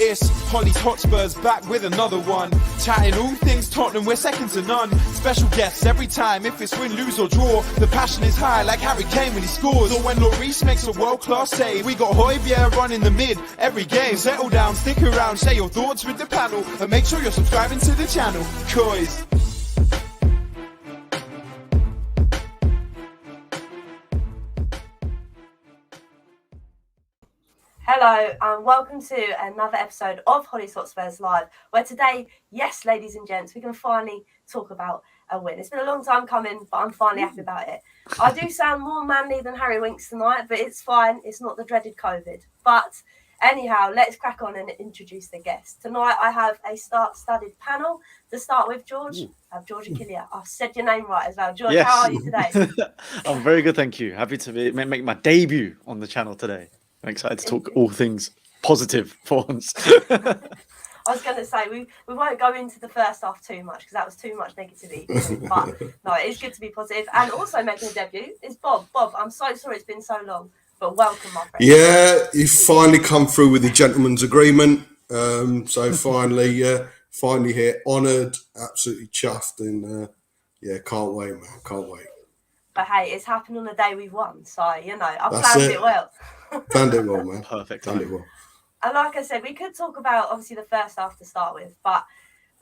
It's Hollie's Hotspurs back with another one. Chatting all things Tottenham, we're second to none. Special guests every time, if it's win, lose or draw. The passion is high like Harry Kane when he scores. Or when Lloris makes a world-class save. We got Højbjerg running the mid every game. Settle down, stick around, share your thoughts with the panel. And make sure you're subscribing to the channel. Coys. Hello and welcome to another episode of Hollie's Hotspurs Live, where today, yes, ladies and gents, we can finally talk about a win. It's been a long time coming, but I'm finally happy about it. I do sound more manly than Harry Winks tonight, but it's fine. It's not the dreaded COVID. But anyhow, let's crack on and introduce the guests. Tonight, I have a star-studded panel. To start with, George, I have George and Killia. I've said your name right as well. George, yes. How are you today? I'm very good, thank you. Happy to make my debut on the channel today. I'm excited to talk all things positive for once. I was going to say, we won't go into the first half too much because that was too much negativity. But no, it is good to be positive. And also making a debut is Bob. Bob, I'm so sorry it's been so long, but welcome, my friend. Yeah, you've finally come through with the gentleman's agreement. So finally here, honoured, absolutely chuffed. And can't wait, man. Can't wait. But hey, it's happened on the day we've won. So, I planned it well. Planned it well, man. Perfect. Planned it well. And like I said, we could talk about obviously the first half to start with, but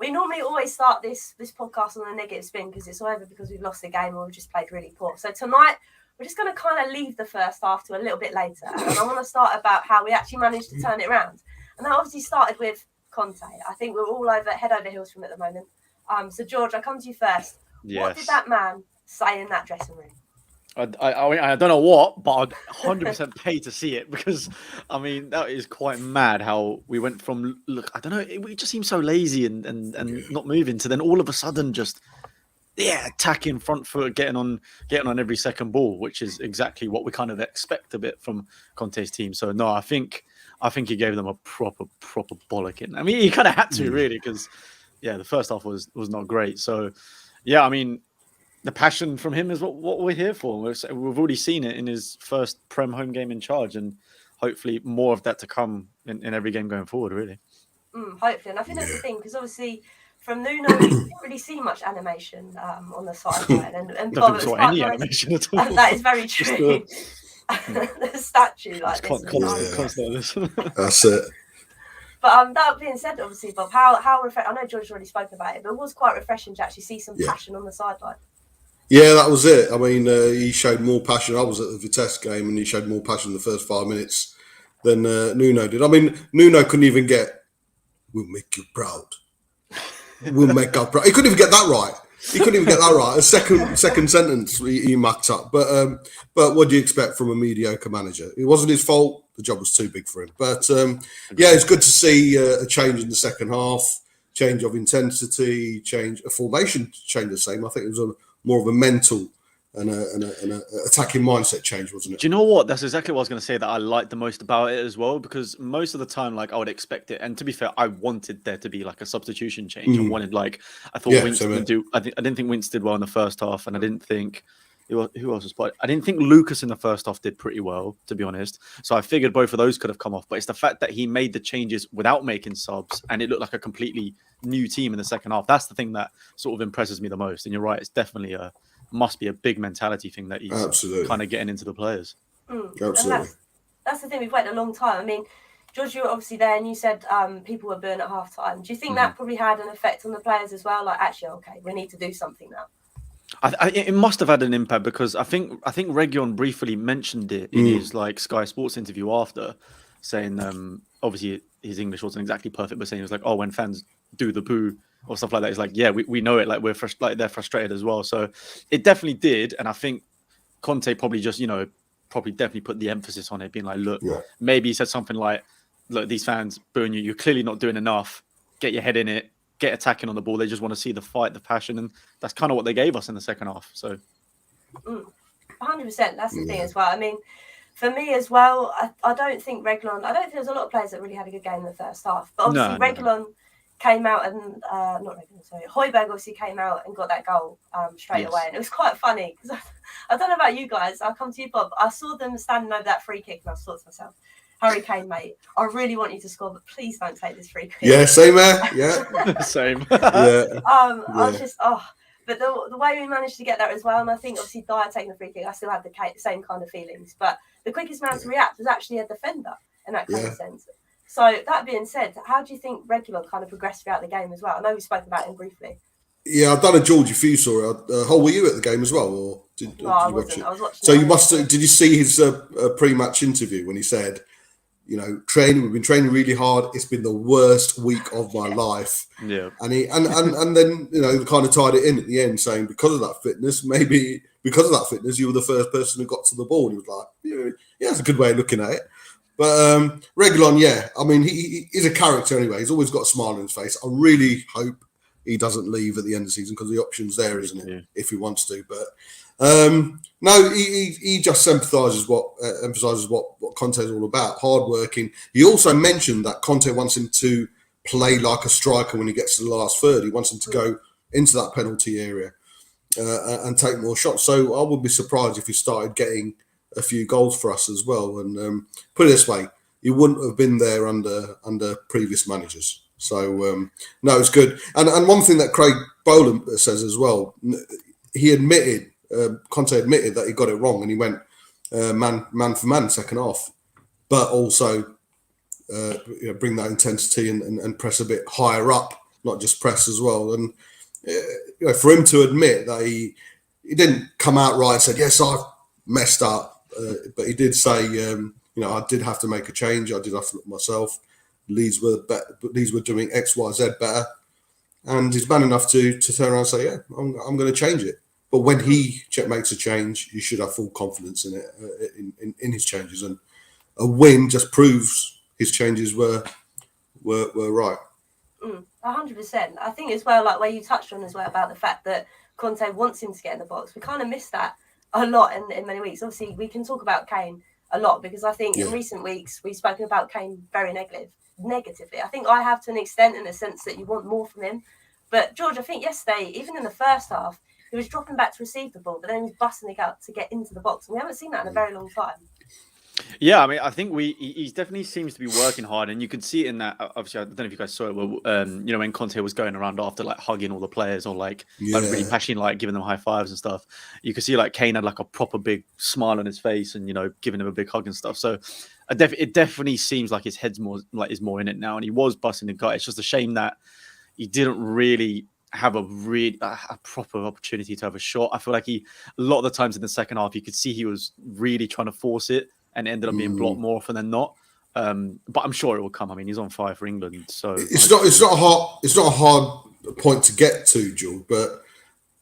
we normally always start this podcast on a negative spin because it's either because we've lost the game or we've just played really poor. So tonight we're just going to kind of leave the first half to a little bit later, and I want to start about how we actually managed to turn it around. And that obviously started with Conte. I think we're all head over heels from it at the moment. So George, I come to you first. Yes. What did that man say in that dressing room? I don't know what, but I'd 100% pay to see it because, I mean, that is quite mad how we went from, I don't know, we just seemed so lazy and not moving to then all of a sudden just, attacking front foot, getting on every second ball, which is exactly what we kind of expect a bit from Conte's team. So, no, I think he gave them a proper bollocking. I mean, he kind of had to, really, because, the first half was not great. So, I mean, the passion from him is what we're here for. We've already seen it in his first Prem home game in charge, and hopefully more of that to come in every game going forward, really. Hopefully. And I think that's the thing, because obviously from Nuno, we didn't really see much animation on the sideline. And Bob, saw any animation at all. That is very true. The statue like this. That's it. But that being said, obviously, Bob, how I know George already spoke about it, but it was quite refreshing to actually see some passion on the sideline. Yeah, that was it. I mean, he showed more passion. I was at the Vitesse game and he showed more passion in the first 5 minutes than Nuno did. I mean, Nuno couldn't even get, "We'll make you proud. We'll make us proud." He couldn't even get that right. A second sentence he mucked up. But what do you expect from a mediocre manager? It wasn't his fault. The job was too big for him. But it's good to see a change in the second half, change of intensity, a formation change the same. I think it was more of a mental and an attacking mindset change, wasn't it? Do you know what? That's exactly what I was going to say that I liked the most about it as well, because most of the time, I would expect it. And to be fair, I wanted there to be a substitution change. I wanted I thought Winston would do. I didn't think Winston did well in the first half, and I didn't think who else was spotted. I didn't think Lucas in the first half did pretty well, to be honest. So I figured both of those could have come off. But it's the fact that he made the changes without making subs, and it looked like a completely new team in the second half. That's the thing that sort of impresses me the most. And you're right, it's definitely must be a big mentality thing that he's kind of getting into the players. Absolutely. And that's the thing, we've waited a long time. I mean, George, you were obviously there and you said people were burned at half time. Do you think that probably had an effect on the players as well? Actually, okay, we need to do something now. It must have had an impact, because I think Region briefly mentioned it in his Sky Sports interview after, saying obviously his English wasn't exactly perfect, but saying he was when fans do the boo or stuff like that, it's we know it, we're they're frustrated as well. So it definitely did, and I think Conte probably just definitely put the emphasis on it, being look, maybe he said something like, "Look, these fans booing you, you're clearly not doing enough. Get your head in it. Get attacking on the ball. They just want to see the fight, the passion," and that's kind of what they gave us in the second half. So, 100%. That's the thing as well. I mean, for me as well, I don't think Reguilon. I don't think there's a lot of players that really had a good game in the first half. But obviously, Reguilon came out and Højbjerg obviously came out and got that goal straight away, and it was quite funny because I don't know about you guys. I'll come to you, Bob. I saw them standing over that free kick, and I thought to myself, Harry Kane, mate, I really want you to score, but please don't take this free kick. Yeah, same there. Yeah, Same. yeah. I was just, but the way we managed to get there as well, and I think obviously Dyer taking the free kick, I still had the same kind of feelings. But the quickest man to react was actually a defender in that kind of sense. So that being said, how do you think Reguilón kind of progressed throughout the game as well? I know we spoke about him briefly. Yeah, I've done a George if you saw it. Hollie, were you at the game as well, or did you watch it? I was watching. So you must. Did you see his pre-match interview when he said, "You know, we've been training really hard. It's been the worst week of my life." Yeah, and he and then kind of tied it in at the end, saying because of that fitness, you were the first person who got to the ball. And he was like, "Yeah, that's a good way of looking at it." But Reguilón, yeah, I mean, he's a character anyway. He's always got a smile on his face. I really hope he doesn't leave at the end of the season because the option's there, isn't it? Yeah. If he wants to, but no, he just emphasises what Conte is all about, hardworking. He also mentioned that Conte wants him to play like a striker when he gets to the last third. He wants him to go into that penalty area and take more shots. So I would be surprised if he started getting a few goals for us as well. And put it this way, he wouldn't have been there under previous managers. So, no, it's good. And one thing that Craig Boland says as well, he admitted, Conte admitted that he got it wrong and he went man for man second half, but also bring that intensity and press a bit higher up, not just press as well. And for him to admit that he didn't come out right and said, yes, I've messed up, but he did say, I did have to make a change. I did have to look at myself. Leeds were doing X, Y, Z better, and he's man enough to turn around and say, "Yeah, I'm going to change it." But when he makes a change, you should have full confidence in it, in his changes, and a win just proves his changes were right. 100%. I think as well, like where you touched on as well about the fact that Conte wants him to get in the box. We kind of missed that a lot in many weeks. Obviously, we can talk about Kane a lot because I think in recent weeks we've spoken about Kane very negatively. I think I have to an extent, in the sense that you want more from him. But George, I think yesterday, even in the first half, he was dropping back to receive the ball, but then he was busting it out to get into the box. And we haven't seen that in a very long time. Yeah, I mean, I think he definitely seems to be working hard, and you could see it in that. Obviously, I don't know if you guys saw it. When Conte was going around after like hugging all the players or like really passionately like giving them high fives and stuff, you could see like Kane had like a proper big smile on his face and giving him a big hug and stuff. So it definitely seems like his head's is more in it now, and he was busting the gut. It's just a shame that he didn't really have a proper opportunity to have a shot. I feel like a lot of the times in the second half, you could see he was really trying to force it. And it ended up being blocked more often than not. But I'm sure it will come. I mean, he's on fire for England, so it's not a hard point to get to, Jules, but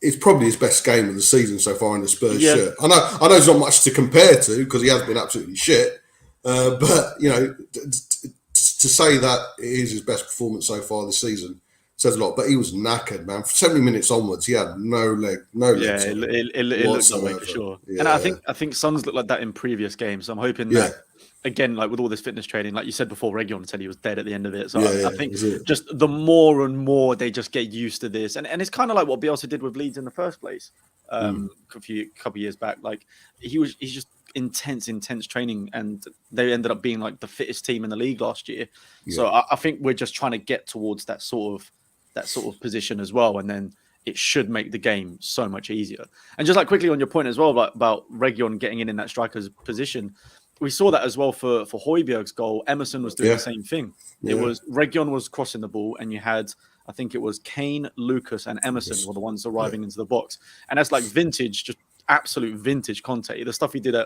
it's probably his best game of the season so far in the Spurs shirt. I know there's not much to compare to because he has been absolutely shit. But to say that it is his best performance so far this season says a lot. But he was knackered, man. For 70 minutes onwards, he had no legs. Yeah, it looks that way for sure. Yeah. And I think Son's looked like that in previous games. So I'm hoping that again, like with all this fitness training, like you said before, Reguilón said he was dead at the end of it. So I think just the more and more they just get used to this, and it's kind of like what Bielsa did with Leeds in the first place a couple of years back. Like he's just intense training, and they ended up being like the fittest team in the league last year. Yeah. So I think we're just trying to get towards that sort of position as well, and then it should make the game so much easier. And just like quickly on your point as well about Reguilón getting in that striker's position, we saw that as well for Højbjerg's goal. Emerson was doing the same thing. It was Reguilón was crossing the ball, and you had, I think it was Kane, Lucas, and Emerson were the ones arriving into the box. And that's like vintage, just absolute vintage Conte. The stuff he did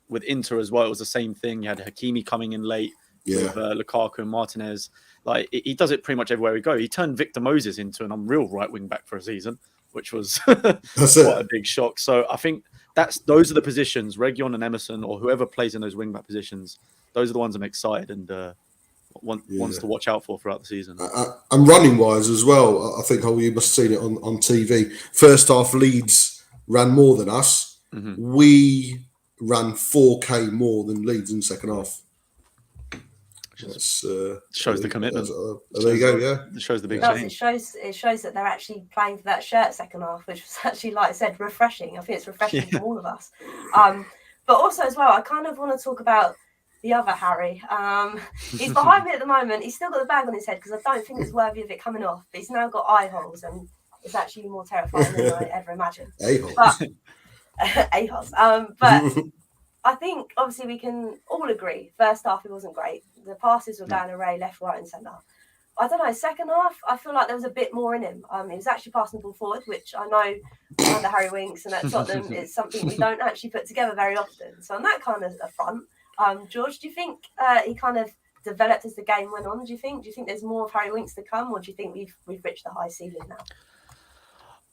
with Inter as well, it was the same thing. You had Hakimi coming in late with Lukaku and Martinez. Like he does it pretty much everywhere we go. He turned Victor Moses into an unreal right wing back for a season, which was quite a big shock. So I think those are the positions, Reguilón and Emerson, or whoever plays in those wing back positions. Those are the ones I'm excited and ones to watch out for throughout the season. And running wise as well, I think you must have seen it on TV. First half, Leeds ran more than us. Mm-hmm. We ran 4K more than Leeds in the second half. Shows the commitment. There you go. Yeah, it shows the big change. It shows that they're actually playing for that shirt second half, which was actually, like I said, refreshing. I think it's refreshing for all of us. But also as well, I kind of want to talk about the other Harry. He's behind me at the moment. He's still got the bag on his head because I don't think it's worthy of it coming off. But he's now got eye holes, and it's actually more terrifying than I ever imagined. A-holes. A-holes. But I think obviously we can all agree. First half, it wasn't great. The passes were going array, left, right, and centre. I don't know. Second half, I feel like there was a bit more in him. He was actually passing the ball forward, which I know under Harry Winks and at Tottenham is something we don't actually put together very often. So on that kind of a front, George, do you think he kind of developed as the game went on? Do you think there's more of Harry Winks to come, or do you think we've reached the high ceiling now?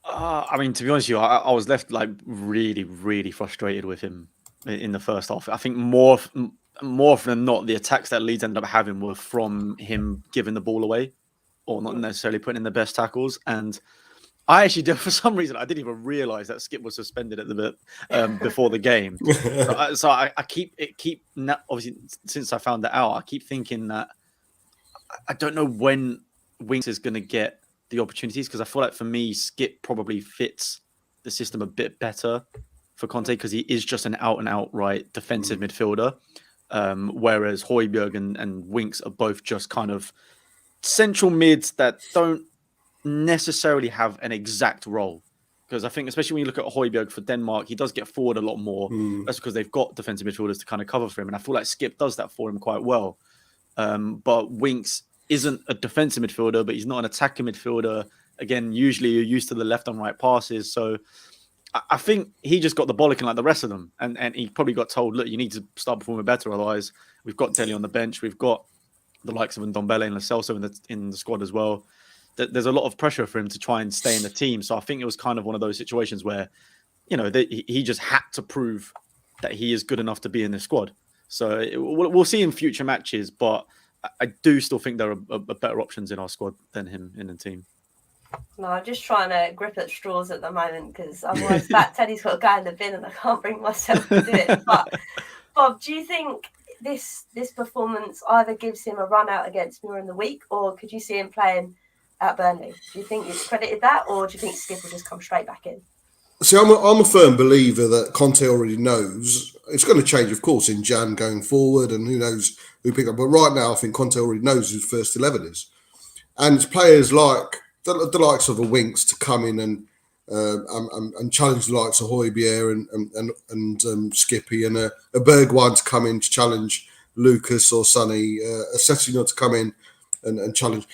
I mean, to be honest with you, I was left like really, really frustrated with him in the first half. I think more often than not, the attacks that Leeds ended up having were from him giving the ball away or not necessarily putting in the best tackles. And I actually did, for some reason, I didn't even realise that Skip was suspended at the bit before the game. So I keep obviously, since I found that out, I keep thinking that I don't know when Winks is going to get the opportunities, because I feel like for me, Skip probably fits the system a bit better for Conte because he is just an out and outright defensive midfielder. Whereas Højbjerg and Winks are both just kind of central mids that don't necessarily have an exact role. Because I think, especially when you look at Højbjerg for Denmark, he does get forward a lot more. That's because they've got defensive midfielders to kind of cover for him. And I feel like Skip does that for him quite well. But Winks isn't a defensive midfielder, but he's not an attacking midfielder. Again, usually you're used to the left and right passes. So I think he just got the bollocking like the rest of them. And he probably got told, look, you need to start performing better. Otherwise, we've got Dele on the bench. We've got the likes of Ndombele and Lo Celso in the squad as well. There's a lot of pressure for him to try and stay in the team. So I think it was kind of one of those situations where, you know, he just had to prove that he is good enough to be in the squad. So we'll see in future matches, but I do still think there are better options in our squad than him in the team. No, I'm just trying to grip at straws at the moment because otherwise that Teddy's got to go in the bin and I can't bring myself to do it. But Bob, do you think this performance either gives him a run out against Mura in the week, or could you see him playing at Burnley? Do you think you've credited that, or do you think Skip will just come straight back in? See, I'm a firm believer that Conte already knows it's going to change, of course, in Jan going forward, and who knows who pick up. But right now, I think Conte already knows who first 11 is, and it's players like the likes of a Winks to come in and challenge the likes of Højbjerg and Skippy, and a Bergwijn to come in to challenge Lucas or Sonny, a Sessegnon to come in and challenge.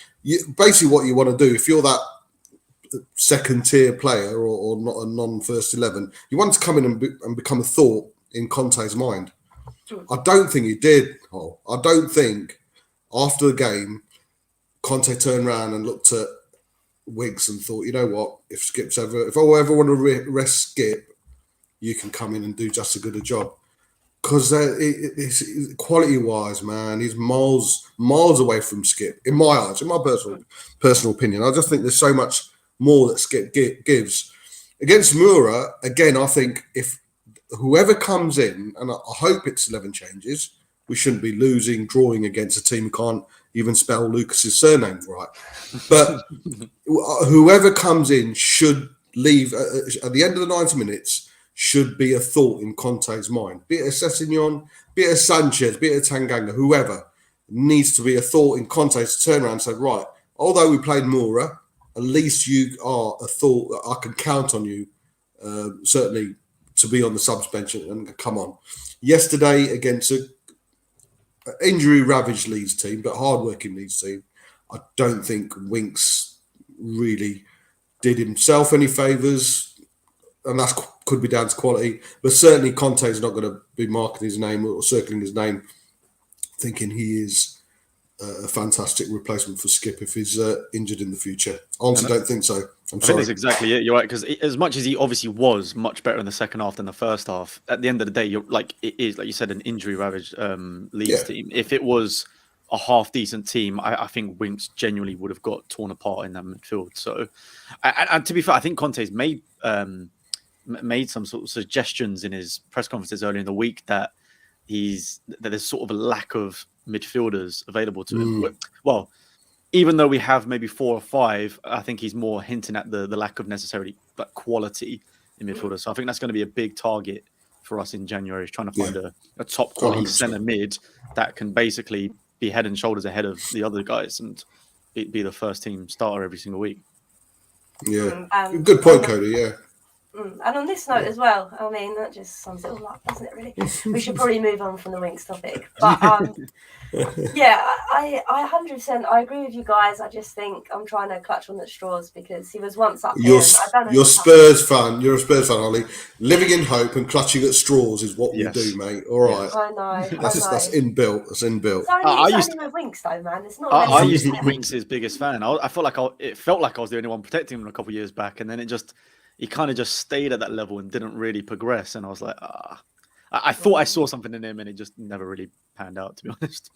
Basically, what you want to do if you're that second tier player or not a non-first 11, you want to come in and become a thought in Conte's mind. I don't think he did. I don't think after the game Conte turned around and looked at Winks and thought, you know what, if I ever want to rest Skip, you can come in and do just as good a job. Because it's quality-wise, man, he's miles away from Skip in my eyes, in my personal opinion. I just think there's so much more that Skip gives. Against Mura, again, I think if whoever comes in, and I hope it's 11 changes, we shouldn't be drawing against a team who can't even spell Lucas's surname right. But whoever comes in should leave at the end of the 90 minutes, should be a thought in Conte's mind. Be it a Sessegnon, be it a Sanchez, be it a Tanganga, whoever needs to be a thought in Conte's to turn around and say, right, although we played Mura, at least you are a thought that I can count on you, certainly to be on the subs bench and come on. Yesterday against a injury-ravaged Leeds team, but hard-working Leeds team, I don't think Winks really did himself any favours, and that could be down to quality. But certainly Conte's not going to be marking his name or circling his name, thinking he is a fantastic replacement for Skip if he's injured in the future. I honestly don't think so. I think that's exactly it. You're right, because as much as he obviously was much better in the second half than the first half, at the end of the day, it is, like you said, an injury-ravaged Leeds team. If it was a half-decent team, I think Winks genuinely would have got torn apart in that midfield. So, and to be fair, I think Conte's made some sort of suggestions in his press conferences earlier in the week that there's sort of a lack of midfielders available to him. Well, even though we have maybe 4 or 5, I think he's more hinting at the lack of necessarily quality in midfielders. So I think that's going to be a big target for us in January is trying to find a top quality 100%. centre mid that can basically be head and shoulders ahead of the other guys and be the first team starter every single week. Yeah, good point, Cody. Yeah. And on this note as well, I mean, that just sums it all up, doesn't it, really? We should probably move on from the Winks topic. But, yeah, I 100%, I agree with you guys. I just think I'm trying to clutch on the straws because he was once up here. You're Spurs fan. You're a Spurs fan, Hollie. Living in hope and clutching at straws is what we do, mate. All right. I know. That's inbuilt. That's inbuilt. It's only with Winks, though, man. It's not. I used to be Winks' biggest fan. I felt like it felt like I was the only one protecting him a couple of years back, and then he kind of just stayed at that level and didn't really progress. And I was like, I thought I saw something in him, and it just never really panned out, to be honest.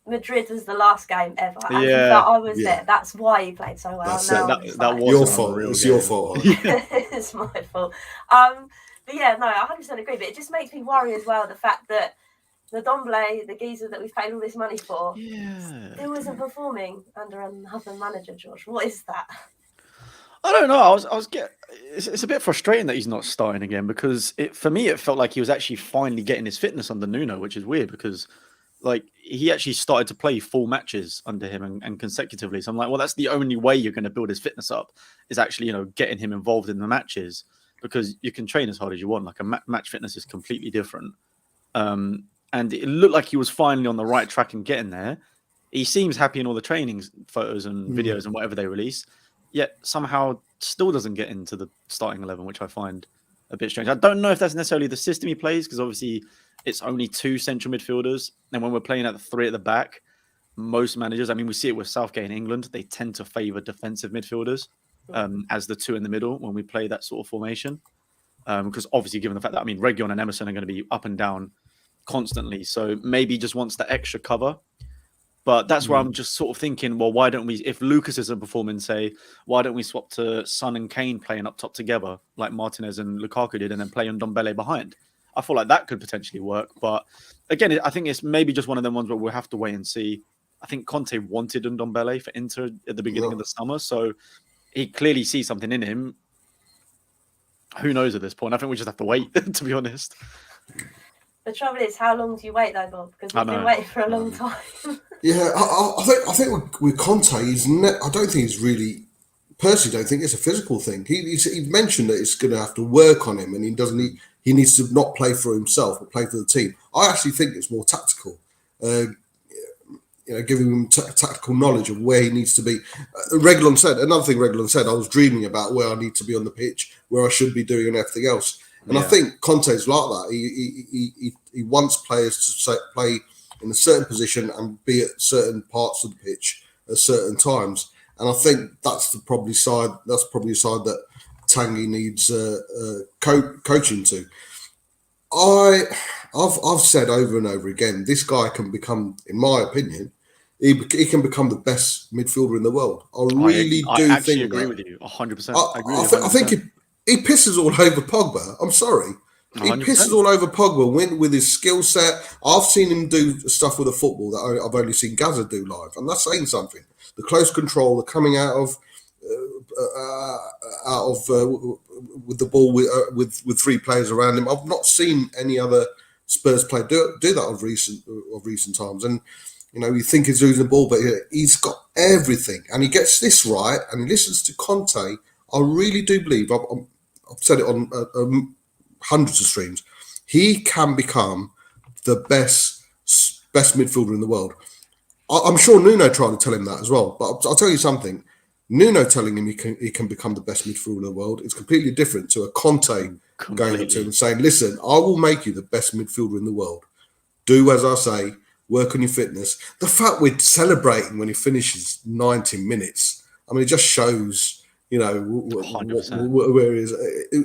Madrid was the last game ever. And I was there. That's why he played so well. That was your fault. It's your fault. It's my fault. But yeah, no, I 100% agree. But it just makes me worry as well, the fact that the Ndombele, the geezer that we've paid all this money for, still isn't performing under another manager, George. What is that? I don't know. It's a bit frustrating that he's not starting again because for me it felt like he was actually finally getting his fitness under Nuno, which is weird because like he actually started to play full matches under him and consecutively. So I'm like, well, that's the only way you're going to build his fitness up is actually getting him involved in the matches because you can train as hard as you want. Like a match fitness is completely different. And it looked like he was finally on the right track and getting there. He seems happy in all the training photos and videos and whatever they release. Yet somehow still doesn't get into the starting 11, which I find a bit strange. I don't know if that's necessarily the system he plays, because obviously it's only 2 central midfielders. And when we're playing at the 3 at the back, most managers, I mean, we see it with Southgate in England, they tend to favour defensive midfielders as the 2 in the middle when we play that sort of formation. Because obviously, given the fact that, I mean, Reguilon and Emerson are going to be up and down constantly. So maybe he just wants that extra cover. But that's where I'm just sort of thinking, well, why don't we, if Lucas isn't performing, say, why don't we swap to Son and Kane playing up top together, like Martinez and Lukaku did, and then play Ndombele behind? I feel like that could potentially work. But again, I think it's maybe just one of them ones where we'll have to wait and see. I think Conte wanted Ndombele for Inter at the beginning of the summer. So he clearly sees something in him. Who knows at this point? I think we just have to wait, to be honest. The trouble is, how long do you wait, though, Bob? Because we've been waiting for a long time. Yeah, I think with Conte, I don't think he's really. Personally, don't think it's a physical thing. He mentioned that it's going to have to work on him, and he needs to not play for himself but play for the team. I actually think it's more tactical. Giving him tactical knowledge of where he needs to be. Another thing Reguilon said, I was dreaming about where I need to be on the pitch, where I should be doing and everything else. And I think Conte's like that. He wants players to play in a certain position and be at certain parts of the pitch at certain times. And I think that's probably a side that Tanguy needs coaching to. I've said over and over again, this guy can become, in my opinion, he can become the best midfielder in the world. I actually agree with you 100%. I think he pisses all over Pogba. I'm sorry. He 100%. pisses all over Pogba with his skill set. I've seen him do stuff with the football that I've only seen Gaza do live. And that's saying something. The close control, the coming out of with the ball with 3 players around him. I've not seen any other Spurs player do that of recent times. And, you think he's losing the ball, but he's got everything. And he gets this right and he listens to Conte. I really do believe, I've said it on hundreds of streams, he can become the best midfielder in the world. I'm sure Nuno tried to tell him that as well. But I'll tell you something. Nuno telling him he can become the best midfielder in the world is completely different to a Conte going up to him and saying, listen, I will make you the best midfielder in the world. Do as I say, work on your fitness. The fact we're celebrating when he finishes 90 minutes, I mean, it just shows, where he is.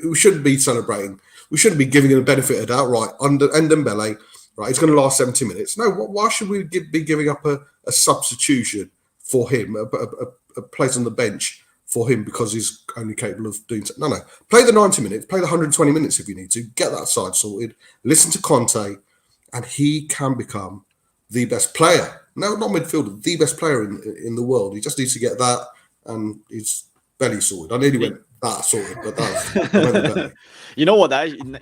We shouldn't be celebrating. We shouldn't be giving him the benefit of doubt, right? Ndombele, right, he's going to last 70 minutes. No, why should we be giving up a substitution for him, a place on the bench for him because he's only capable of doing so? No. Play the 90 minutes, play the 120 minutes if you need to, get that side sorted, listen to Conte, and he can become the best player. No, not midfielder, the best player in the world. He just needs to get that and his belly sorted. I nearly went that sorted, but that's I remember Burnley. You know what?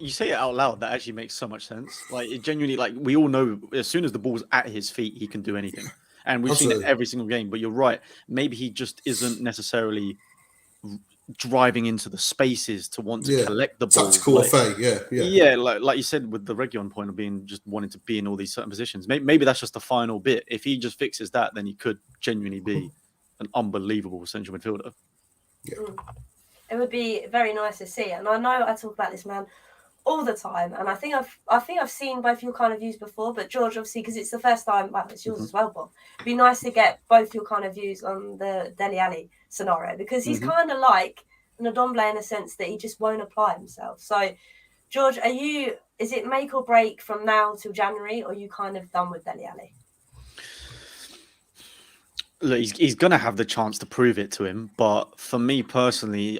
You say it out loud. That actually makes so much sense. Like it genuinely, like we all know, as soon as the ball's at his feet, he can do anything, and we've seen it Absolutely. every single game. But you're right. Maybe he just isn't necessarily driving into the spaces to want to collect the ball. Tactical affair, yeah. Yeah, like you said with the Region point of being just wanting to be in all these certain positions. Maybe that's just the final bit. If he just fixes that, then he could genuinely be an unbelievable central midfielder. Yeah. It would be very nice to see. And I know I talk about this man all the time, and I think I've seen both your kind of views before, but George, obviously, because it's the first time, well, it's yours as well, Bob. It'd be nice to get both your kind of views on the Dele Alli scenario, because he's kind of like Ndombele in a sense that he just won't apply himself. So, George, is it make or break from now till January, or are you kind of done with Dele Alli? Look, he's going to have the chance to prove it to him, but for me personally,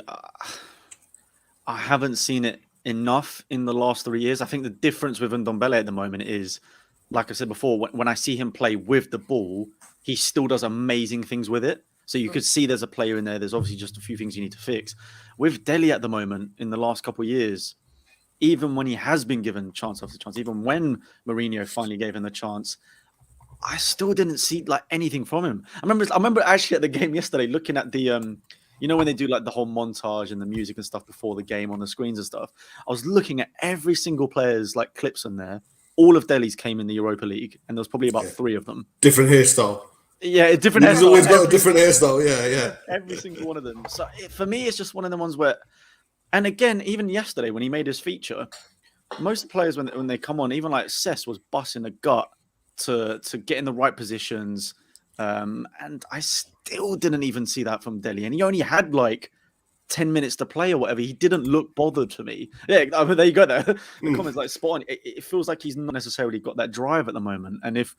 I haven't seen it enough in the last 3 years. I think the difference with Ndombele at the moment is, like I said before, when I see him play with the ball, he still does amazing things with it. So you could see there's a player in there. There's obviously just a few things you need to fix. With Dele at the moment, in the last couple of years, even when he has been given chance after chance, even when Mourinho finally gave him the chance, I still didn't see like anything from him. I remember actually at the game yesterday looking at the you know, when they do like the whole montage and the music and stuff before the game on the screens and stuff, I was looking at every single player's like clips in there. All of Dele's came in the Europa League, and there was probably about 3 of them. Different hairstyle. Yeah, different hairstyle. He's always got a different hairstyle. Yeah. Every single one of them. So for me, it's just one of the ones where, and again, even yesterday when he made his feature, most players when they come on, even like Cess was busting a gut to get in the right positions. And I still didn't even see that from Dele. And he only had like 10 minutes to play or whatever. He didn't look bothered to me. Yeah, I mean, there you go. There. The comments like spot on. It feels like he's not necessarily got that drive at the moment. And if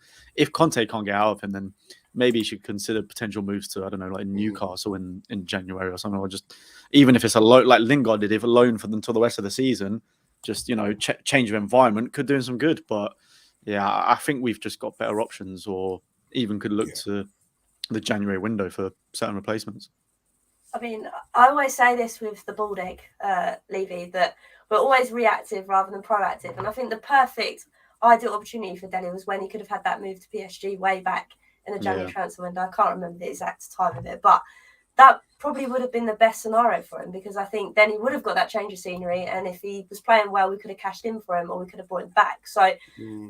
Conte can't get out of him, then maybe he should consider potential moves to, I don't know, like Newcastle in January or something. Or just, even if it's a loan, like Lingard did, if a loan for them until the rest of the season, just, you know, change of environment could do him some good. But yeah, I think we've just got better options, or even could look to the January window for certain replacements. I mean, I always say this with the bald egg, Levy, that we're always reactive rather than proactive. And I think the perfect ideal opportunity for Dele was when he could have had that move to PSG way back in the January transfer window. I can't remember the exact time of it, but that probably would have been the best scenario for him, because I think then he would have got that change of scenery, and if he was playing well, we could have cashed in for him, or we could have brought him back. So,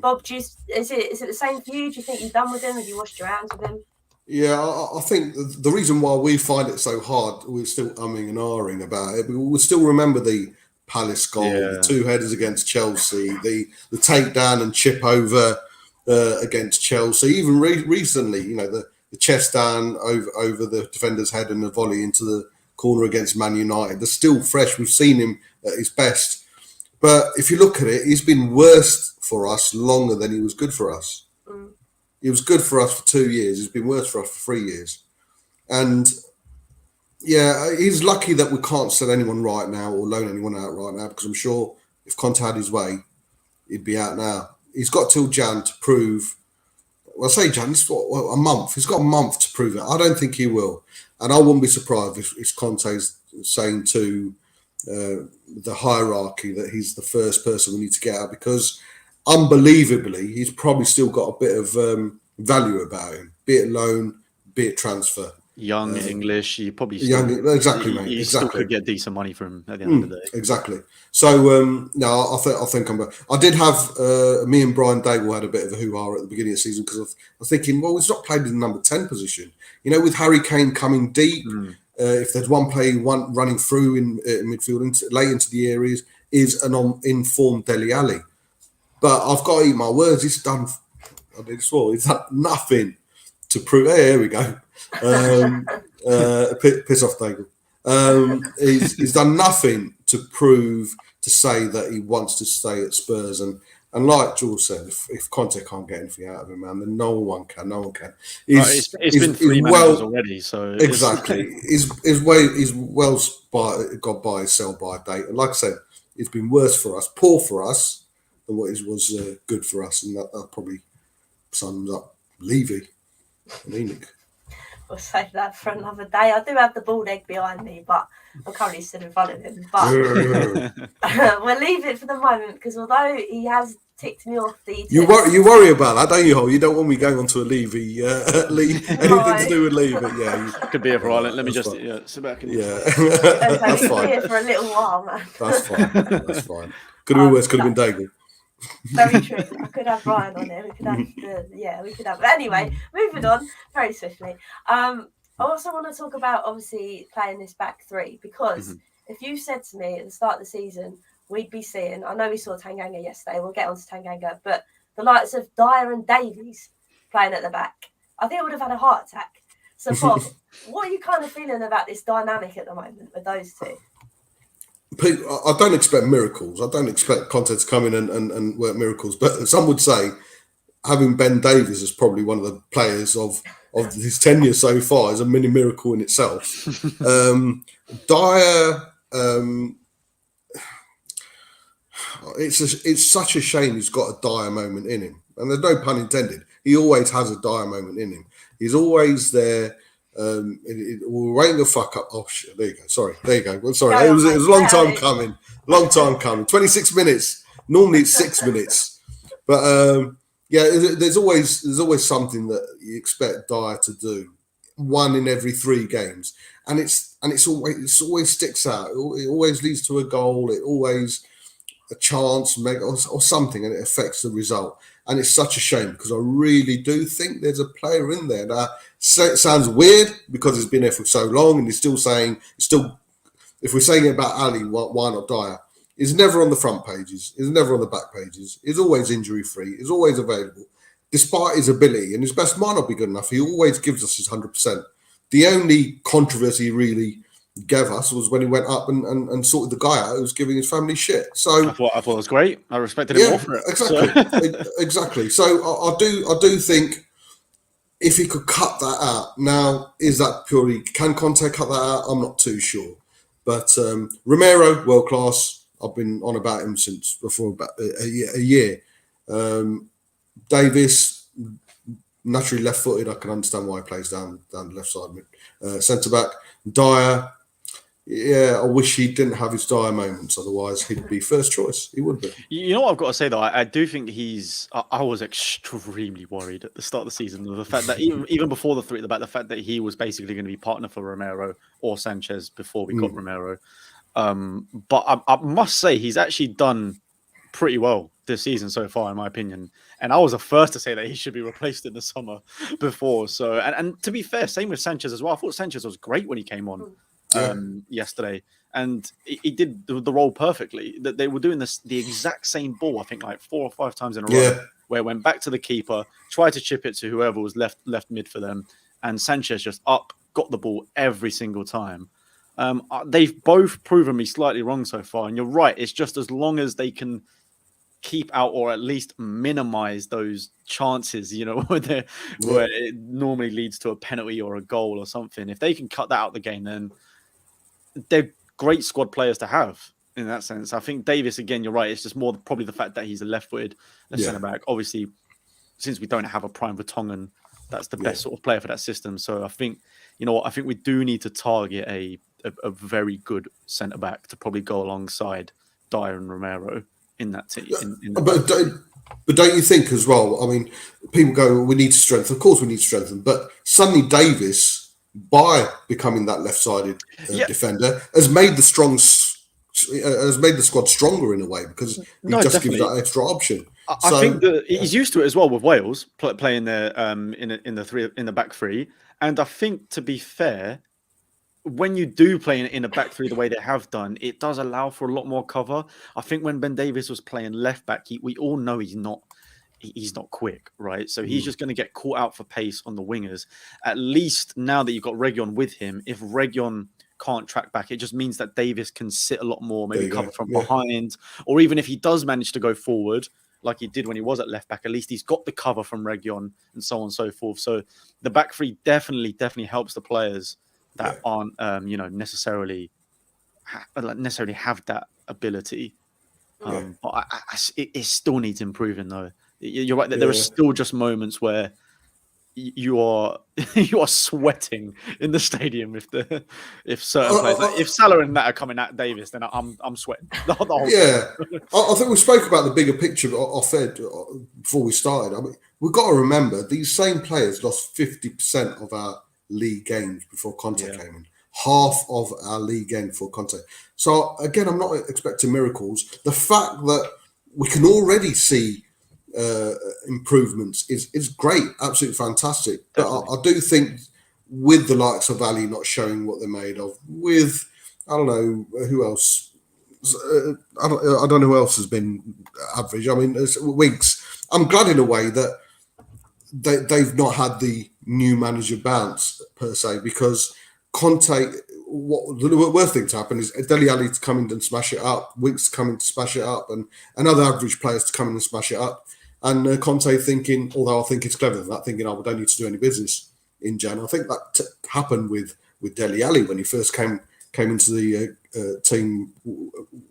Bob, is it the same for you? Do you think you're done with him? Have you washed your hands with him? Yeah, I think the reason why we find it so hard, we're still umming and ahhing about it, but we'll still remember the Palace goal, the 2 headers against Chelsea, the takedown and chip over against Chelsea. Even recently, you know, the chest down over the defender's head and the volley into the corner against Man United. They're still fresh. We've seen him at his best. But if you look at it, he's been worse for us longer than he was good for us. He was good for us for 2 years. He's been worse for us for 3 years. And yeah, he's lucky that we can't sell anyone right now or loan anyone out right now, because I'm sure if Conte had his way, he'd be out now. He's got till Jan to prove. Well, I say Jan, it's a month. He's got a month to prove it. I don't think he will. And I wouldn't be surprised if Conte's saying to the hierarchy that he's the first person we need to get out, because unbelievably, he's probably still got a bit of value about him, be it loan, be it transfer. Young, English, you probably exactly, mate. You exactly. still could get decent money from him at the end of the day. Exactly. So no, I think I'm. I did have me and Brian Daigle had a bit of a hoo-ha at the beginning of the season, because I was thinking, well, he's not played in the number 10 position. You know, with Harry Kane coming deep, if there's one player running through in midfield late into the areas, is an informed Dele Alli. But I've got to eat my words. He's done. I did swallow. He's done nothing to prove. Hey, here we go. Piss off, David. He's done nothing to prove, to say that he wants to stay at Spurs. And like George said, if Conte can't get anything out of him, man, then no one can. It's been 3 managers already, so exactly. He's well got by his sell-by date. And like I said, it's been worse for us, poor for us, than what it was good for us, and that probably sums up Levy and Enoch. we'll save that for another day. I do have the bald egg behind me, but I'm currently still in front of him. But we'll leave it for the moment because although he has ticked me off the... You worry about that, don't you, Hollie? You don't want me going on to a Levy, anything to do with Levy. Yeah, could be here for a while. Let me just sit back and that's fine. Here for a little while, man. That's fine. That's fine. Could have been worse. Could have been Dagle. Very true. I could have Ryan on there. We could have. But anyway, moving on very swiftly. I also want to talk about obviously playing this back three because if you said to me at the start of the season we'd be seeing, I know we saw Tanganga yesterday. We'll get on to Tanganga, but the likes of Dyer and Davies playing at the back, I think I would have had a heart attack. So, Bob, what are you kind of feeling about this dynamic at the moment with those two? I don't expect miracles. I don't expect Conte to come in and work miracles. But some would say having Ben Davies as probably one of the players of his tenure so far is a mini miracle in itself. Dyer, it's such a shame he's got a Dyer moment in him. And there's no pun intended. He always has a Dyer moment in him. He's always there. We're waiting to fuck up. Oh shit! There you go. Sorry. There you go. Well, sorry. It was a long time coming. 26 minutes. Normally it's 6 minutes, but there's always something that you expect Dyer to do. One in every 3 games, and it's always sticks out. It always leads to a goal. It always a chance, or something, and it affects the result. And it's such a shame because I really do think there's a player in there. Now, it sounds weird because he's been there for so long and he's still saying, if we're saying it about Ali, why not Dyer? He's never on the front pages. He's never on the back pages. He's always injury-free. He's always available. Despite his ability, and his best might not be good enough, he always gives us his 100%. The only controversy he really gave us was when he went up and sorted the guy out who was giving his family shit. So I thought it was great. I respected him more for it. Exactly. Exactly. So I do think if he could cut that out. Now, is that purely, can Conte cut that out? I'm not too sure. But Romero, world class. I've been on about him since before about a year. Davis, naturally left-footed. I can understand why he plays down the left side, centre back. Dyer, I wish he didn't have his Dyer moments. Otherwise, he'd be first choice. He would be. You know what I've got to say though? I do think I was extremely worried at the start of the season with the fact that even before the 3 at the back, the fact that he was basically going to be partner for Romero or Sanchez before we got Romero. But I must say he's actually done pretty well this season so far, in my opinion. And I was the first to say that he should be replaced in the summer before. So, and to be fair, same with Sanchez as well. I thought Sanchez was great when he came on yesterday, and he did the role perfectly. That they were doing the exact same ball, I think, like 4 or 5 times in a row, where it went back to the keeper, tried to chip it to whoever was left mid for them, and Sanchez just got the ball every single time. They've both proven me slightly wrong so far, and you're right. It's just as long as they can keep out or at least minimize those chances, where it normally leads to a penalty or a goal or something. If they can cut that out the game, then they're great squad players to have in that sense. I think Davis, again, you're right. It's just more probably the fact that he's a left-footed centre back. Obviously, since we don't have a prime Vertonghen, that's the best sort of player for that system. So I think, I think we do need to target a very good centre back to probably go alongside Dyer and Romero in that team. But don't you think as well? I mean, people go, we need to strengthen. Of course, we need to strengthen. But suddenly Davis, by becoming that left-sided defender, has made the squad stronger in a way because he just gives that extra option. I think that he's used to it as well with Wales playing there in the back 3, and I think, to be fair, when you do play in a back 3 the way they have done, it does allow for a lot more cover. I think when Ben Davies was playing left back, we all know he's not quick, right? So he's just going to get caught out for pace on the wingers. At least now that you've got Reguilon with him, if Reguilon can't track back, it just means that Davies can sit a lot more, maybe cover from behind, or even if he does manage to go forward, like he did when he was at left back, at least he's got the cover from Reguilon and so on and so forth. So the back 3 definitely helps the players that aren't, necessarily have that ability. But it still needs improving, though. You're right that there are still just moments where, you are you are sweating in the stadium if certain players, like if Salah and that are coming at Davis, then I'm sweating the whole Yeah, time. I think we spoke about the bigger picture off Ed before we started. I mean, we've got to remember these same players lost 50% of our league games before Conte came in. Half of our league game before Conte. So again, I'm not expecting miracles. The fact that we can already see improvements is great, absolutely fantastic. But I do think with the likes of Ali not showing what they're made of, with I don't know who else. I don't know who else has been average. I mean, Winks. I'm glad in a way that they've not had the new manager bounce per se, because Conte. What the worst thing to happen is Dele Alli to come in and smash it up, Winks coming to smash it up, and other average players to come in and smash it up. And Conte thinking, although I think it's clever than that, thinking, we don't need to do any business in Jan. I think that happened with Dele Alli when he first came into the team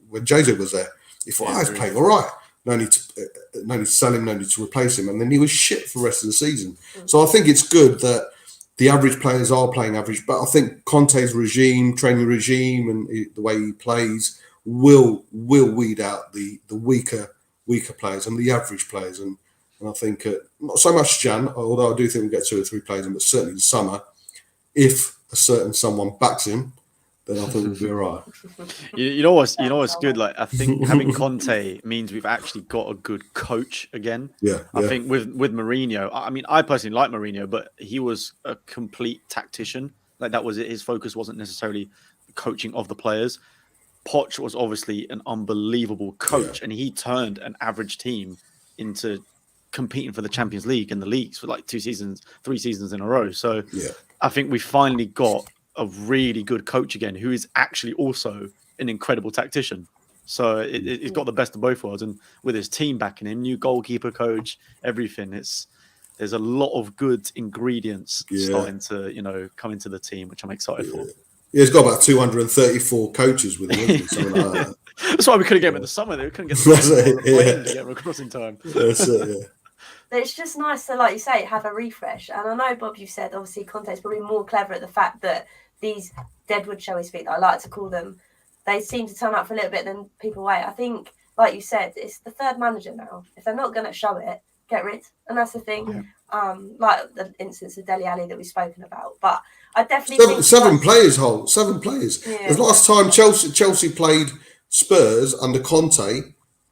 when Jose was there. He thought, he's playing all right. No need to sell him, no need to replace him. And then he was shit for the rest of the season. So I think it's good that the average players are playing average, but I think Conte's training regime, and the way he plays will weed out the weaker players and the average players. And I think not so much Jan, although I do think we'll get 2 or 3 players in, but certainly the summer, if a certain someone backs him, then I think we'll be all right. You know what's good? Like, I think having Conte means we've actually got a good coach again. Yeah. I think with Mourinho, I mean, I personally like Mourinho, but he was a complete tactician. Like, that was it. His focus wasn't necessarily coaching of the players. Poch was obviously an unbelievable coach, and he turned an average team into competing for the Champions League and the leagues for like 3 seasons in a row. So I think we finally got a really good coach again, who is actually also an incredible tactician. So it's got the best of both worlds, and with his team backing him, new goalkeeper coach, everything. There's a lot of good ingredients starting to come into the team, which I'm excited for. Yeah, he's got about 234 coaches with him, something like that. That's why we couldn't get him in the summer. We couldn't get the plane to get him across in time. That's it, It's just nice to, like you say, have a refresh. And I know, Bob, you said obviously Conte's probably more clever at the fact that these deadwood showies feet, I like to call them, they seem to turn up for a little bit, then people wait. I think, like you said, it's the third manager now. If they're not going to show it, get rid. And that's the thing. Like the instance of Dele Alli that we've spoken about. But I definitely think seven players. The last time Chelsea played Spurs under Conte,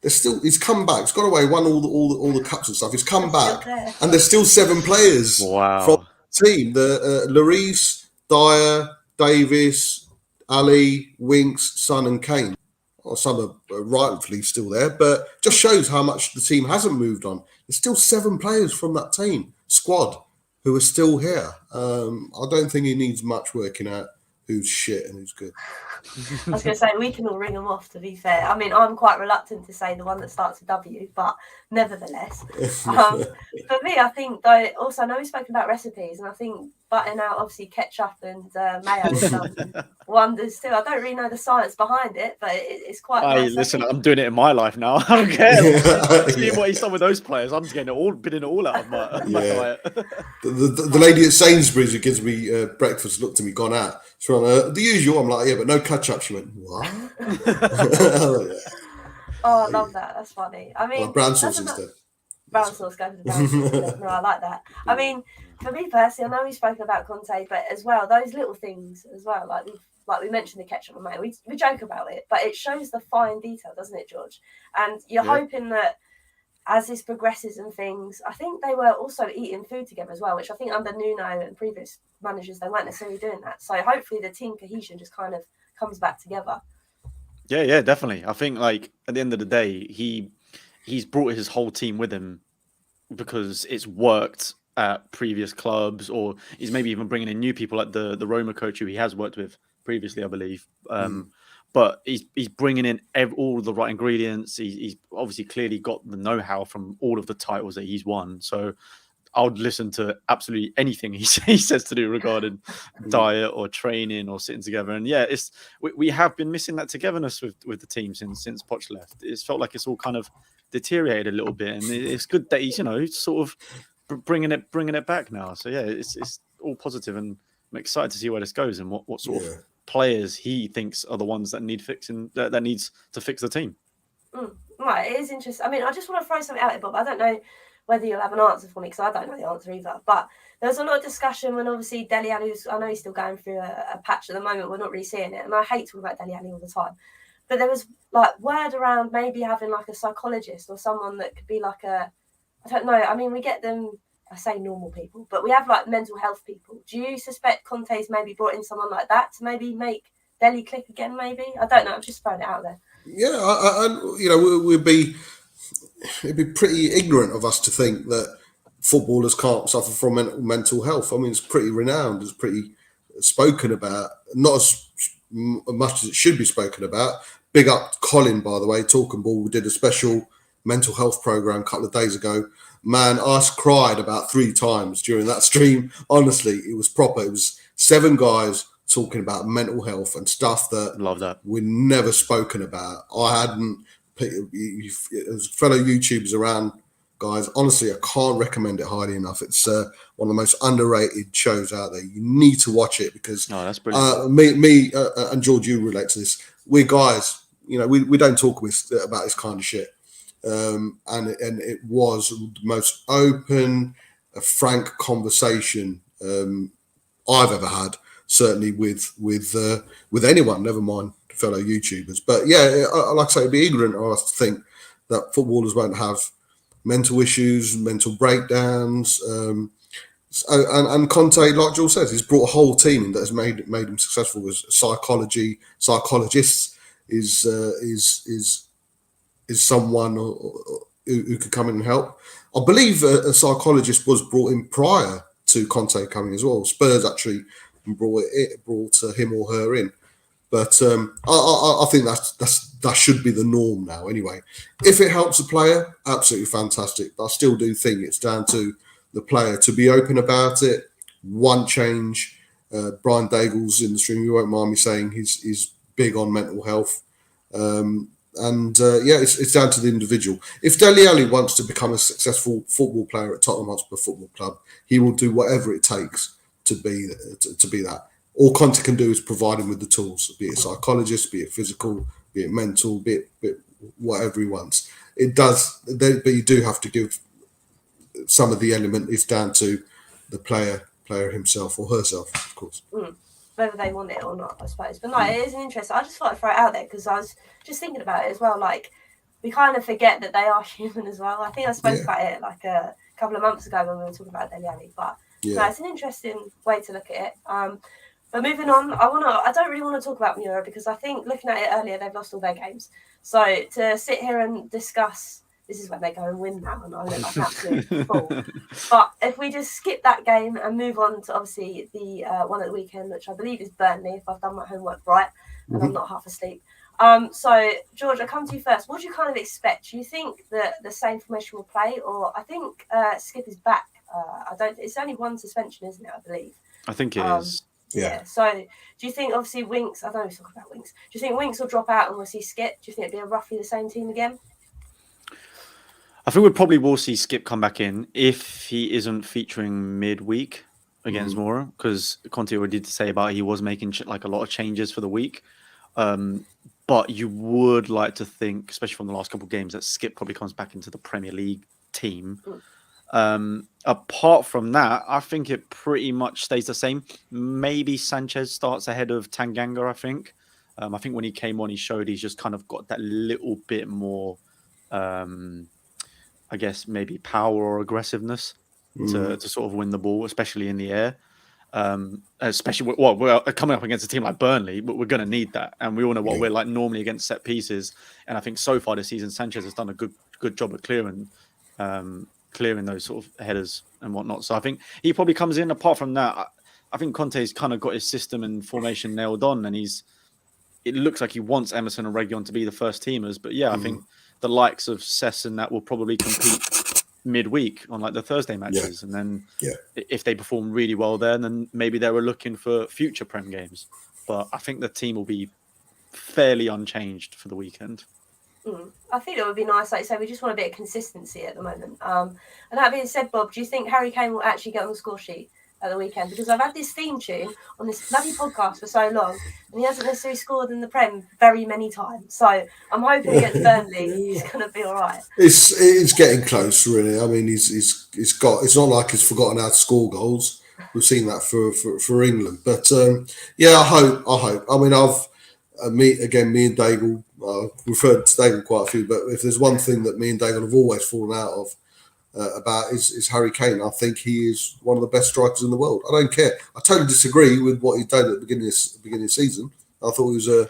he's come back. He's got away, won all the cups and stuff. He's come back, and there's still 7 players from the team. The Lloris, Dyer, Davis, Ali, Winks, Son, and Kane. Well, some are rightfully still there, but just shows how much the team hasn't moved on. There's still 7 players from that team squad who are still here. I don't think he needs much working out who's shit and who's good. I was going to say, we can all ring them off, to be fair. I mean, I'm quite reluctant to say the one that starts with W, but nevertheless. For me, I think, though, also, I know we've spoken about recipes, and I think butting out, obviously, ketchup and mayo has done wonders too. I don't really know the science behind it, but it's quite nice. Listen, I'm doing it in my life now. I don't care. Seeing what he's done with those players, I'm just getting bidding it all out of my diet. The lady at Sainsbury's who gives me breakfast looked at me, gone out. She's on the usual. I'm like, but no ketchup. She went, what? I love that. That's funny. I mean, brown sauce instead. Brown sauce, go for the brown sauce. No, I like that. I mean, for me personally, I know we've spoken about Conte, but as well, those little things as well, like we mentioned the ketchup and mayo, we joke about it, but it shows the fine detail, doesn't it, George? And you're hoping that as this progresses and things, I think they were also eating food together as well, which I think under Nuno and previous managers, they weren't necessarily doing that. So hopefully the team cohesion just kind of comes back together. Yeah, definitely. I think, like, at the end of the day, he's brought his whole team with him because it's worked at previous clubs, or he's maybe even bringing in new people, like the Roma coach who he has worked with previously, I believe. But he's bringing in all the right ingredients. He's obviously clearly got the know-how from all of the titles that he's won. So I would listen to absolutely anything he says to do regarding diet or training or sitting together. And we have been missing that togetherness with the team since Poch left. It's felt like it's all kind of deteriorated a little bit, and it's good that he's sort of bringing it back now. So yeah, it's all positive, and I'm excited to see where this goes and what sort of players he thinks are the ones that need fixing, that needs to fix the team. Right, it is interesting. I mean, I just want to throw something out there, Bob. I don't know whether you'll have an answer for me, because I don't know the answer either. But there was a lot of discussion when obviously Dele Alli, I know he's still going through a patch at the moment. We're not really seeing it, and I hate talking about Dele Alli all the time. But there was like word around maybe having like a psychologist or someone that could be like I don't know. I mean, we get them. I say normal people, but we have like mental health people. Do you suspect Conte's maybe brought in someone like that to maybe make Dele click again? Maybe, I don't know. I'm just throwing it out there. Yeah, it'd be pretty ignorant of us to think that footballers can't suffer from mental health. I mean, it's pretty renowned, it's pretty spoken about, not as much as it should be spoken about. Big up Colin, by the way, Talking Ball. We did a special mental health program a couple of days ago. Man, I cried about 3 times during that stream. Honestly, it was proper. It was 7 guys talking about mental health and stuff that we're never spoken about. I hadn't, as fellow YouTubers around, guys, honestly, I can't recommend it highly enough. It's one of the most underrated shows out there. You need to watch it, because that's brilliant. Me and George, you relate to this. We're guys, we don't talk about this kind of shit. And it was the most open, frank conversation I've ever had, certainly with anyone, never mind fellow YouTubers. But yeah, like I say, it'd be ignorant of us to think that footballers won't have mental issues, mental breakdowns. And Conte, like Joel says, he's brought a whole team in that has made him successful with psychologists. Is someone who could come in and help. I believe a psychologist was brought in prior to Conte coming as well. Spurs actually brought him or her in. But I think that should be the norm now anyway. If it helps a player, absolutely fantastic. But I still do think it's down to the player to be open about it. One change. Brian Daigle's in the stream. You won't mind me saying he's big on mental health. It's down to the individual. If Dele Alli wants to become a successful football player at Tottenham Hotspur Football Club, he will do whatever it takes to be that. All Conte can do is provide him with the tools, be it psychologist, be it physical, be it mental, be it whatever he wants. It does, but you do have to give some of the element. It's down to the player himself or herself, of course. Whether they want it or not, I suppose. But no, it is an interest. I just thought I'd throw it out there because I was just thinking about it as well. Like, we kind of forget that they are human as well. I think I spoke about it like a couple of months ago when we were talking about Dele Alli. But no, it's an interesting way to look at it. But moving on, I don't really want to talk about Mura because I think looking at it earlier, they've lost all their games. So to sit here and discuss, this is when they go and win now, and I look like an absolute fool. But if we just skip that game and move on to obviously the one at the weekend, which I believe is Burnley, if I've done my homework right, and I'm not half asleep. So George, I come to you first. What do you kind of expect? Do you think that the same formation will play, or I think Skip is back? It's only one suspension, isn't it? I believe. I think it is. Yeah. So do you think obviously Winks? I don't know if we're talking about Winks. Do you think Winks will drop out and we'll see Skip? Do you think it'll be roughly the same team again? I think we probably will see Skip come back in if he isn't featuring midweek against Mora, because Conte already did say about he was making like a lot of changes for the week. But you would like to think, especially from the last couple of games, that Skip probably comes back into the Premier League team. Apart from that, I think it pretty much stays the same. Maybe Sanchez starts ahead of Tanganga, I think. I think when he came on, he showed he's just kind of got that little bit more, I guess, maybe power or aggressiveness to sort of win the ball, especially in the air. Especially, we're coming up against a team like Burnley, but we're going to need that. And we all know what we're like normally against set pieces. And I think so far this season, Sanchez has done a good job of clearing those sort of headers and whatnot. So I think he probably comes in. Apart from that, I think Conte's kind of got his system and formation nailed on, and it looks like he wants Emerson and Reguilon to be the first teamers. But yeah, I think the likes of Cess and that will probably compete midweek on like the Thursday matches. And then if they perform really well there, then maybe they were looking for future Prem games. But I think the team will be fairly unchanged for the weekend. I think it would be nice, like you say, we just want a bit of consistency at the moment. And that being said, Bob, do you think Harry Kane will actually get on the score sheet at the weekend? Because I've had this theme tune on this bloody podcast for so long, and he hasn't necessarily scored in the Prem very many times. So I'm hoping against Burnley, he's going to be all right. It's getting close, really. I mean, he's got. It's not like he's forgotten how to score goals. We've seen that for England, but yeah, I hope. I mean, me and Daigle, referred to Daigle quite a few, but if there's one thing that me and Daigle have always fallen out of about is Harry Kane. I think he is one of the best strikers in the world. I don't care. I totally disagree with what he did at the beginning of the season. I thought he was a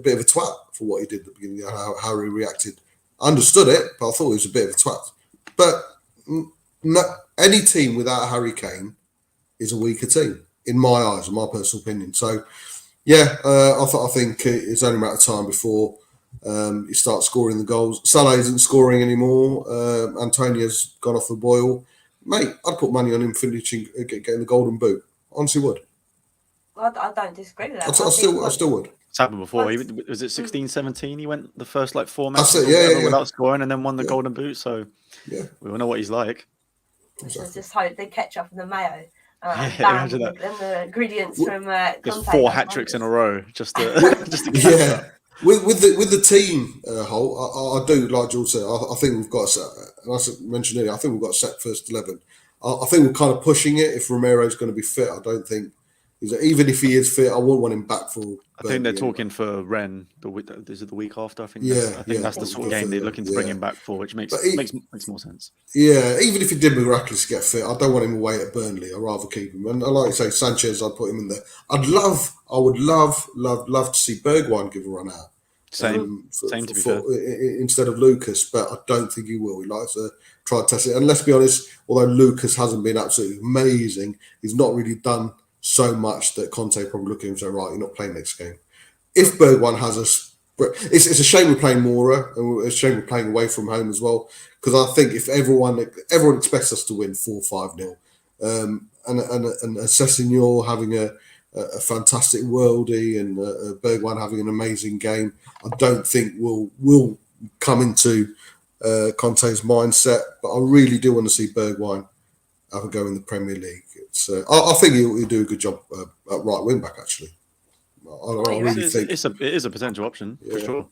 bit of a twat for what he did at the beginning, how he reacted. I understood it, but I thought he was a bit of a twat. But any team without Harry Kane is a weaker team, in my eyes, in my personal opinion. So, yeah, I think it's only a matter of time before he starts scoring the goals. Salah isn't scoring anymore. Antonio's gone off the boil. Mate, I'd put money on him finishing, getting the golden boot. Honestly would. I don't disagree with that. I still would. It's happened before. Was it 16, 17? He went the first 4 matches without scoring and then won the golden boot. So we all know what he's like. Exactly. Just hope they catch up in the mayo. Imagine that. And the ingredients from just Conte, 4 hat tricks in a row, just to catch up. With the team, I do, like George said. I think we've got a set, and I mentioned earlier. I think we've got a set first 11. I think we're kind of pushing it. If Romero's going to be fit, I don't think. Even if he is fit, I wouldn't want him back for. I think they're talking for Rennes. Is it the week after? I think. I think that's the sort of game they're looking to bring him back for, which makes more sense. Yeah, even if he did miraculously get fit, I don't want him away at Burnley. I'd rather keep him. And like you say, Sanchez, I'd put him in there. I would love to see Bergwijn give a run out. Same to be fair. Instead of Lucas, but I don't think he will. He likes to try to test it. And let's be honest, although Lucas hasn't been absolutely amazing, he's not really done so much that Conte probably look at him and say, right, you're not playing next game. If Bergwijn has it's a shame we're playing Mora, and it's a shame we're playing away from home as well, because I think if everyone expects us to win 4-5-0, and Sessegnon having a fantastic worldie and Bergwijn having an amazing game, I don't think will come into Conte's mindset. But I really do want to see Bergwijn have a go in the Premier League. I think he'll do a good job at right wing back. Actually, I really think it is a potential option for sure.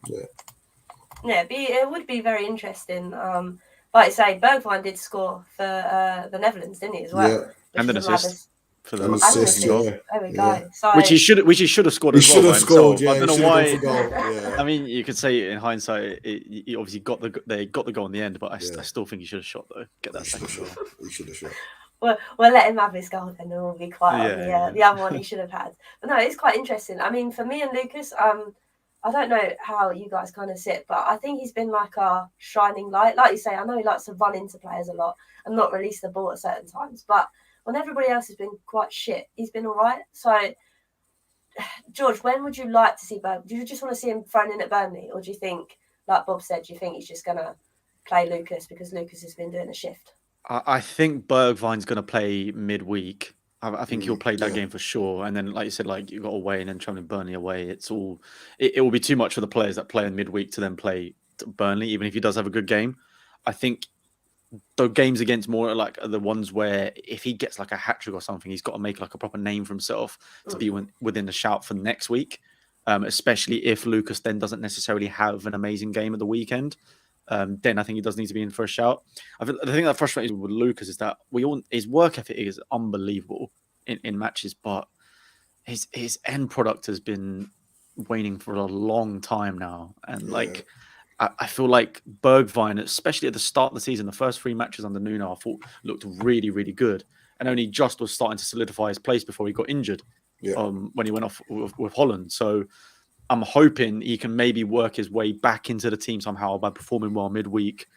Yeah, it would be very interesting. Like I say, Bergwijn did score for the Netherlands, didn't he, as well? Yeah, and an assist for the assist. There we go. So, which he should have scored. He should have scored. Yeah, I don't know why. Yeah. I mean, you could say in hindsight, he obviously got the goal in the end, but I still think he should have shot though. Get that second goal. He should have shot. We'll let him have his goal then, and we'll be quiet on the other one he should have had. But no, it's quite interesting. I mean, for me and Lucas, I don't know how you guys kind of sit, but I think he's been like a shining light. Like you say, I know he likes to run into players a lot and not release the ball at certain times. But when everybody else has been quite shit, he's been all right. So, George, when would you like to see Bergwijn? Do you just want to see him thrown in at Burnley? Or do you think, like Bob said, do you think he's just going to play Lucas because Lucas has been doing a shift? I think Bergwijn's going to play midweek. I think he'll play that game for sure. And then, like you said, you got away and then traveling Burnley away. It will be too much for the players that play in midweek to then play Burnley, even if he does have a good game. I think the games against more like the ones where if he gets like a hat trick or something, he's got to make like a proper name for himself to be within the shout for next week. Especially if Lucas then doesn't necessarily have an amazing game at the weekend. Then I think he does need to be in for a shout. The thing that frustrates me with Lucas is that his work ethic is unbelievable in matches, but his end product has been waning for a long time now. And I feel like Bergwijn, especially at the start of the season, the first 3 matches under Nuno, I thought looked really, really good, and only just was starting to solidify his place before he got injured when he went off with Holland. So I'm hoping he can maybe work his way back into the team somehow by performing well midweek,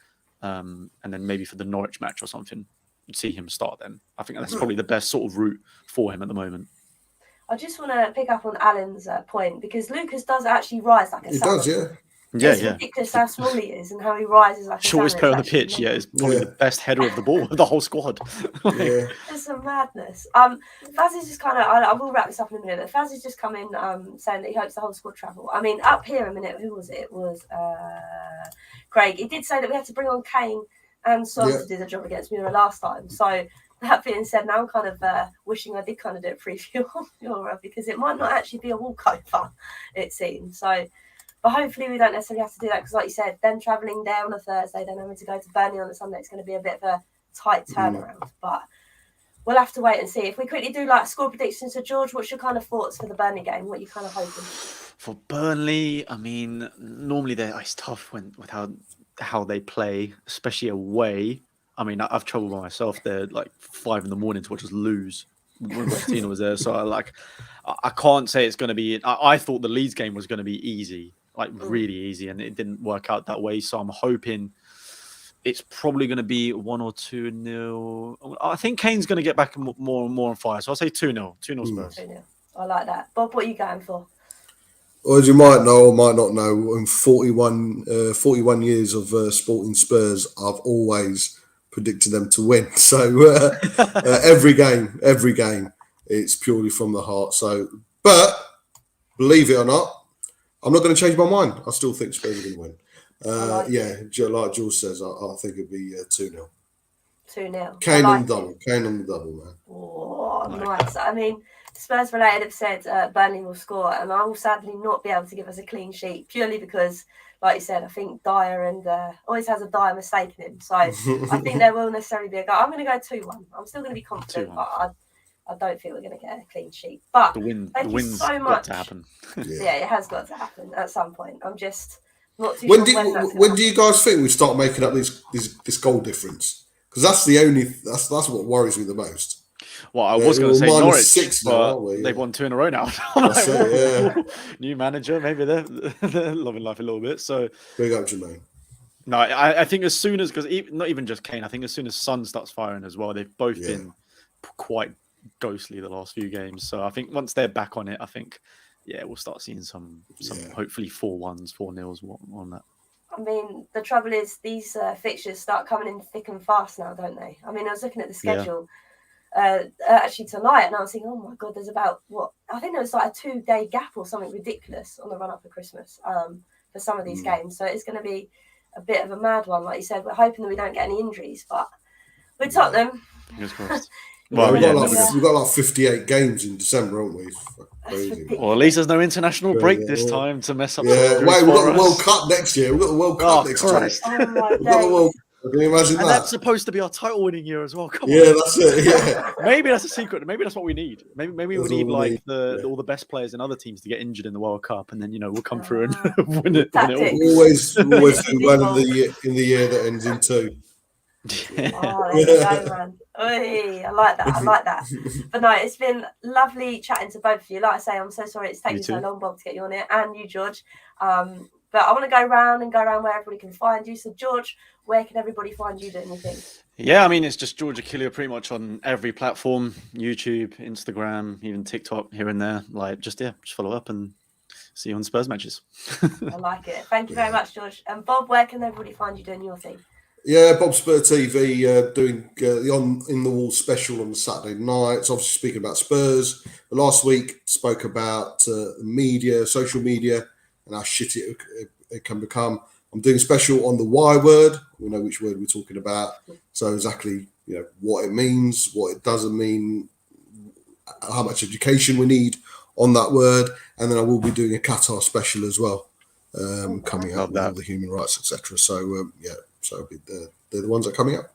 and then maybe for the Norwich match or something, you'd see him start then. I think that's probably the best sort of route for him at the moment. I just want to pick up on Alan's point, because Lucas does actually rise like a sun. He does, yeah. Yeah, It's yeah. ridiculous how small he is and how he rises like a Shortest sandwich, player on the actually. pitch. Yeah, is probably Yeah. the best header of the ball of the whole squad. Yeah. It's some madness. Faz is just kind of. I will wrap this up in a minute. But Faz has just come in saying that he hopes the whole squad travel. I mean, up here a minute. Who was it? It was Craig. He did say that we had to bring on Kane and Son to do the job against Mura last time. So that being said, now I'm kind of wishing I did kind of do a preview on Mura because it might not actually be a walkover. It seems so. But hopefully we don't necessarily have to do that because, like you said, then travelling there on a Thursday, then having to go to Burnley on a Sunday, it's going to be a bit of a tight turnaround. But we'll have to wait and see. If we quickly do like score predictions, so George, what's your kind of thoughts for the Burnley game? What are you kind of hoping? For Burnley, I mean, normally it's tough with how they play, especially away. I mean, I've travelled by myself there like 5 a.m. to watch us lose when Tina was there. So I can't say it's going to be. I thought the Leeds game was going to be easy, like really easy, and it didn't work out that way. So I'm hoping it's probably going to be 1 or 2-0. I think Kane's going to get back more and more on fire. So I'll say 2-0. 2-0 Spurs. 2-0. I like that. Bob, what are you going for? Well, as you might know or might not know, in 41 years of sporting Spurs, I've always predicted them to win. So every game, it's purely from the heart. So, but believe it or not, I'm not going to change my mind. I still think Spurs are going to win. Like Jules says, I think it'll be 2-0. 2-0. Kane on the double, man. Oh, nice. I mean, Spurs related have said Burnley will score, and I will sadly not be able to give us a clean sheet purely because, like you said, I think Dyer and always has a Dyer mistake in him. So I think there will necessarily be a goal. I'm going to go 2-1. I'm still going to be confident, but I don't think we're going to get a clean sheet. But thank you so much. Got to happen. Yeah, it has got to happen at some point. I'm just not too when sure when do you guys think we start making up this goal difference? Because that's what worries me the most. Well, I was going to say Norwich, 6 but now, aren't we? they've won 2 in a row now. That's it, yeah. New manager, maybe they're loving life a little bit. So big up, Jermaine. No, I think as soon as, because not even just Kane, I think as soon as Son starts firing as well, they've both been quite ghostly the last few games. So I think once they're back on it, I think, we'll start seeing some hopefully 4-1s, 4-0s on that. I mean, the trouble is these fixtures start coming in thick and fast now, don't they? I mean, I was looking at the schedule actually tonight, and I was thinking, oh my God, there's about I think there was like a 2-day gap or something ridiculous on the run up to Christmas for some of these games. So it's going to be a bit of a mad one, like you said. We're hoping that we don't get any injuries, but with Tottenham, fingers crossed. Well, we've got like 58 games in December, haven't we? It's crazy. Well, at least there's no international break this time to mess up. Yeah, wait, we've got the World Cup next year. We've got the World Cup next year. oh my We've got the World Cup. Can you imagine and that? That's supposed to be our title winning year as well. Come on. That's it. Yeah. Maybe that's a secret. Maybe that's what we need. Maybe we need like all the best players in other teams to get injured in the World Cup, and then we'll come through and win it. Always do well in the year that ends in 2. Yeah. Oh, there you go, man. Oy, I like that. But no, it's been lovely chatting to both of you. Like I say, I'm so sorry it's taken so long, Bob, to get you on it, and you, George. But I want to go around where everybody can find you. So, George, where can everybody find you doing anything? Yeah, I mean, it's just George Achillea pretty much on every platform, YouTube, Instagram, even TikTok here and there. Like, just follow up and see you on Spurs matches. I like it. Thank you very much, George. And Bob, where can everybody find you doing your thing? Yeah, Bobspur TV doing the In the Wall special on Saturday nights. Obviously speaking about Spurs. But last week spoke about media, social media, and how shit it can become. I'm doing a special on the Y word. We know which word we're talking about. So exactly, what it means, what it doesn't mean, how much education we need on that word. And then I will be doing a Qatar special as well, coming up with all the human rights, etc. So, so they're the ones that are coming up.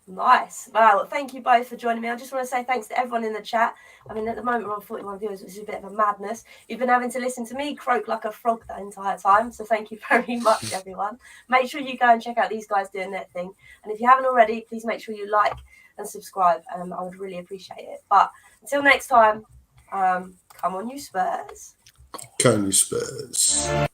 Nice. Well, thank you both for joining me. I just want to say thanks to everyone in the chat. I mean, at the moment we're on 41 viewers, which is a bit of a madness. You've been having to listen to me croak like a frog the entire time. So thank you very much, everyone. Make sure you go and check out these guys doing their thing. And if you haven't already, please make sure you like and subscribe. I would really appreciate it. But until next time, come on, you Spurs. Come on, you Spurs.